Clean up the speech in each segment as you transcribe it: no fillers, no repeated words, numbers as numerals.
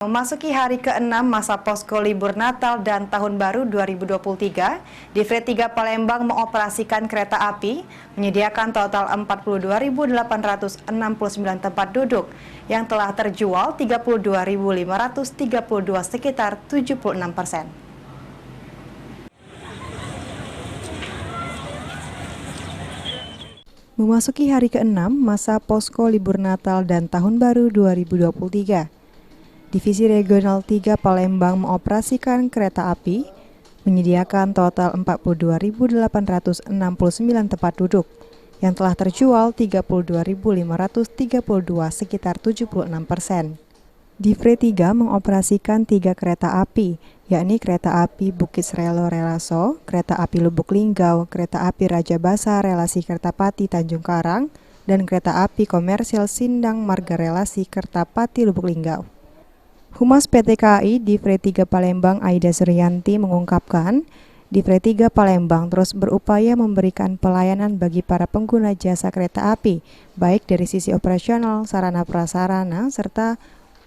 Memasuki hari ke-6 masa posko libur Natal dan Tahun Baru 2023, Divre 3 Palembang mengoperasikan kereta api, menyediakan total 42.869 tempat duduk, yang telah terjual 32.532 sekitar 76%. Memasuki hari ke-6 masa posko libur Natal dan Tahun Baru 2023, Divisi Regional 3 Palembang mengoperasikan kereta api, menyediakan total 42.869 tempat duduk, yang telah terjual 32.532 sekitar 76%. Divre 3 mengoperasikan 3 kereta api, yakni kereta api Bukit Srelo Relaso, kereta api Lubuk Linggau, kereta api Raja Basa relasi Kertapati Tanjung Karang, dan kereta api komersial Sindang Marga relasi Kertapati Lubuk Linggau. Humas PT KAI Divre 3 Palembang Aida Suryanti mengungkapkan, Divre 3 Palembang terus berupaya memberikan pelayanan bagi para pengguna jasa kereta api, baik dari sisi operasional, sarana prasarana, serta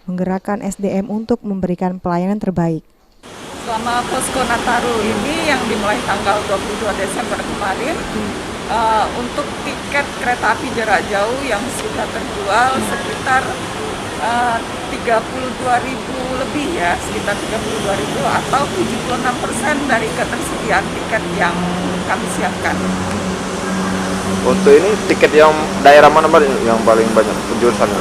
menggerakkan SDM untuk memberikan pelayanan terbaik. Selama posko Nataru ini yang dimulai tanggal 22 Desember kemarin, untuk tiket kereta api jarak jauh yang sudah terjual sekitar 32.000 lebih ya, sekitar 32.000 atau 76% dari ketersediaan tiket yang kami siapkan. Untuk ini tiket yang daerah mana yang paling banyak jurusannya?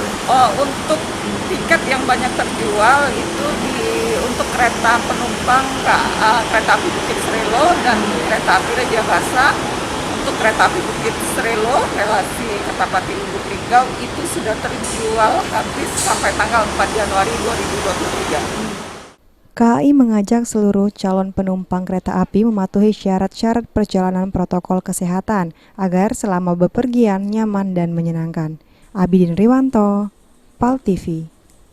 Untuk tiket yang banyak terjual itu untuk kereta penumpang kereta api Bukit Srelo dan kereta api Raja Basa. Untuk kereta api Bukit Srelo relasi Kertapati Lubuk Linggau itu sudah terjual habis sampai tanggal 4 Januari 2023. KAI mengajak seluruh calon penumpang kereta api mematuhi syarat-syarat perjalanan protokol kesehatan agar selama bepergian nyaman dan menyenangkan. Abidin Riwanto, PAL TV.